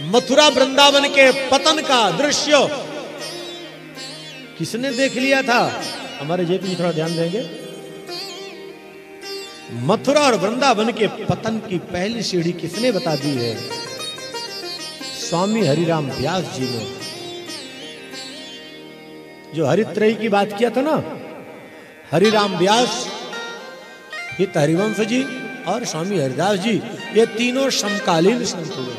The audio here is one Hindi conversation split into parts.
मथुरा वृंदावन के पतन का दृश्य किसने देख लिया था? हमारे जेपी जी थोड़ा ध्यान देंगे। मथुरा और वृंदावन के पतन की पहली सीढ़ी किसने बता दी है? स्वामी हरिराम व्यास जी ने। जो हरित्रयी की बात किया था ना, हरिराम व्यास, हित हरिवंश जी और स्वामी हरिदास जी, ये तीनों समकालीन संत हुए।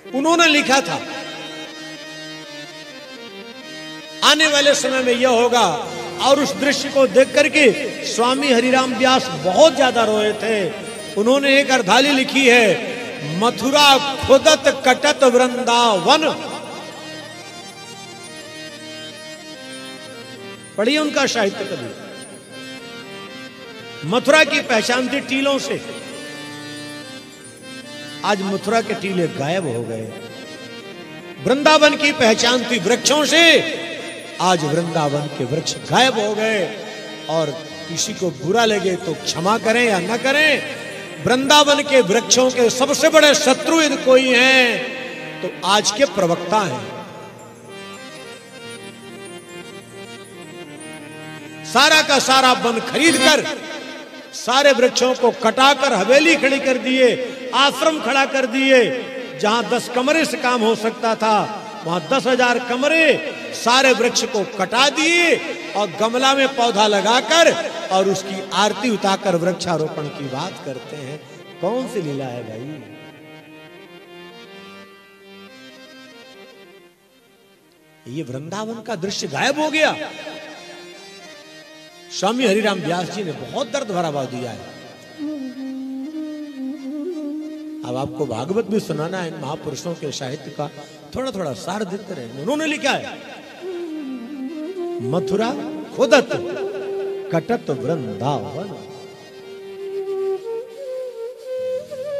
उन्होंने लिखा था आने वाले समय में यह होगा, और उस दृश्य को देख करके स्वामी हरिराम व्यास बहुत ज्यादा रोए थे। उन्होंने एक अर्धाली लिखी है, मथुरा खुदत कटत वृंदावन। पढ़िए उनका साहित्य कभी। मथुरा की पहचान थी टीलों से, आज मथुरा के टीले गायब हो गए। वृंदावन की पहचान थी वृक्षों से, आज वृंदावन के वृक्ष गायब हो गए। और किसी को बुरा लगे तो क्षमा करें या न करें, वृंदावन के वृक्षों के सबसे बड़े शत्रु यदि कोई हैं तो आज के प्रवक्ता हैं। सारा का सारा वन खरीद कर सारे वृक्षों को कटाकर हवेली खड़ी कर दिए, आश्रम खड़ा कर दिए। जहां 10 कमरे से काम हो सकता था, वहां 10,000 कमरे, सारे वृक्ष को कटा दिए और गमला में पौधा लगाकर और उसकी आरती उतारकर वृक्षारोपण की बात करते हैं। कौन सी लीला है भाई? ये वृंदावन का दृश्य गायब हो गया। स्वामी हरिराम व्यास जी ने बहुत दर्द भरा भाव दिया है। अब आपको भागवत भी सुनाना है, इन महापुरुषों के साहित्य का थोड़ा थोड़ा सार देते रहे। उन्होंने लिखा है, मथुरा खुदत कटत वृंदावन।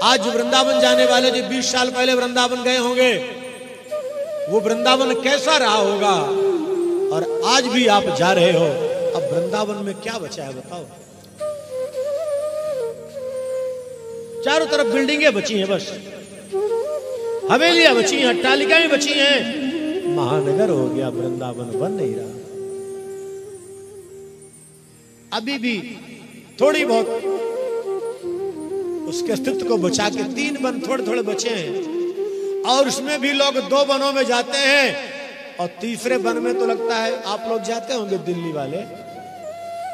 आज वृंदावन जाने वाले जो 20 साल पहले वृंदावन गए होंगे, वो वृंदावन कैसा रहा होगा, और आज भी आप जा रहे हो। अब वृंदावन में क्या बचा है बताओ? चारों तरफ बिल्डिंगें बची हैं, बस हवेलियां बची हैं, अट्टालिकाएं बची हैं। महानगर हो गया, वृंदावन बन नहीं रहा। अभी भी थोड़ी बहुत उसके अस्तित्व को बचा के 3 वन थोड़े थोड़े बचे हैं, और उसमें भी लोग 2 वनों में जाते हैं, और तीसरे वन में तो लगता है आप लोग जाते होंगे दिल्ली वाले,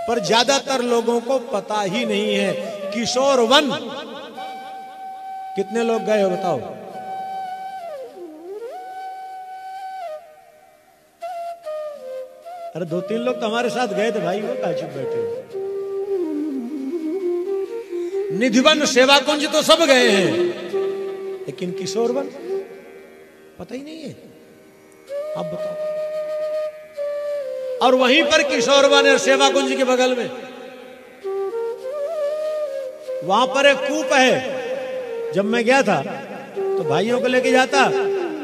पर ज्यादातर लोगों को पता ही नहीं है। किशोर वन कितने लोग गए हो बताओ? अरे 2-3 लोग तो हमारे साथ गए थे भाई, वो कहाँ चुप बैठे? निधिवन सेवा कुंज तो सब गए हैं, लेकिन किशोर वन पता ही नहीं है। आप बताओ। और वहीं पर किशोर वन है, सेवा कुंज के बगल में, वहां पर एक कूप है। जब मैं गया था तो भाइयों को लेके जाता,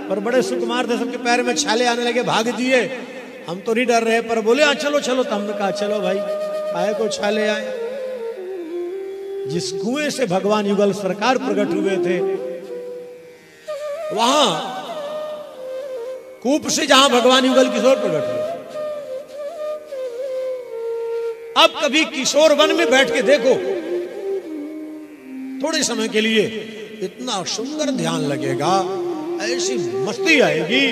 पर बड़े सुकुमार थे, सबके पैर में छाले आने लगे, भाग दिए। हम तो नहीं डर रहे, पर बोले हाँ चलो चलो। तो हमने कहा चलो भाई, काहे को छाले आए? जिस कुएं से भगवान युगल सरकार प्रकट हुए थे, वहां कूप से जहां भगवान युगल किशोर प्रकट हुए। अब कभी किशोर वन में बैठ के देखो थोड़े समय के लिए, इतना सुंदर ध्यान लगेगा, ऐसी मस्ती आएगी,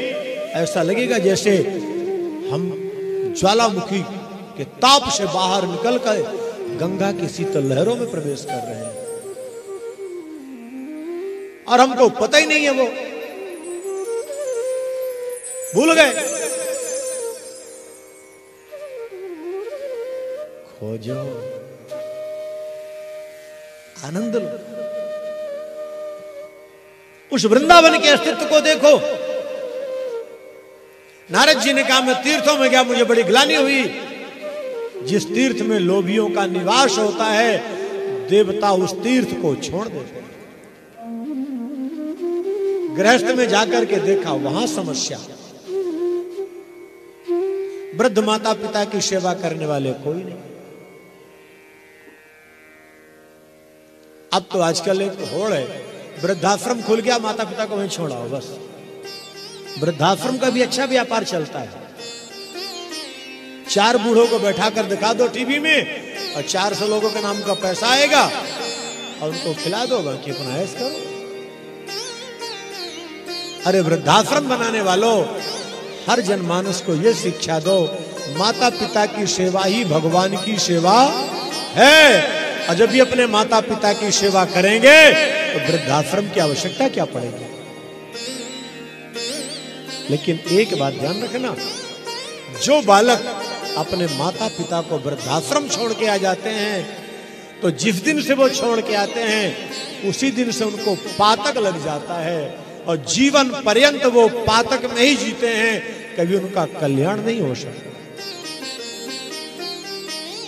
ऐसा लगेगा जैसे हम ज्वालामुखी के ताप से बाहर निकलकर गंगा की शीतल लहरों में प्रवेश कर रहे हैं, और हमको पता ही नहीं है। वो भूल गए। खोजो, आनंद लो, उस वृंदावन के अस्तित्व को देखो। नारद जी ने कहा मैं तीर्थों में गया, मुझे बड़ी ग्लानि हुई। जिस तीर्थ में लोभियों का निवास होता है, देवता उस तीर्थ को छोड़ देते हैं। गृहस्थ में जाकर के देखा, वहां समस्या। वृद्ध माता पिता की सेवा करने वाले कोई नहीं। अब तो आजकल एक होड़ है, वृद्धाश्रम खुल गया, माता पिता को वहीं छोड़ाओ बस। वृद्धाश्रम का भी अच्छा व्यापार चलता है। 4 बूढ़ों को बैठा कर दिखा दो टीवी में और 400 लोगों के नाम का पैसा आएगा और उनको खिला दो, बाकी अपना ऐश करो। अरे वृद्धाश्रम बनाने वालों, हर जनमानस को यह शिक्षा दो, माता पिता की सेवा ही भगवान की सेवा है। और जब भी अपने माता पिता की सेवा करेंगे तो वृद्धाश्रम की आवश्यकता क्या पड़ेगी। लेकिन एक बात ध्यान रखना, जो बालक अपने माता पिता को वृद्धाश्रम छोड़ के आ जाते हैं तो जिस दिन से वो छोड़ के आते हैं उसी दिन से उनको पातक लग जाता है और जीवन पर्यंत वो पातक में ही जीते हैं, कभी उनका कल्याण नहीं हो सकता।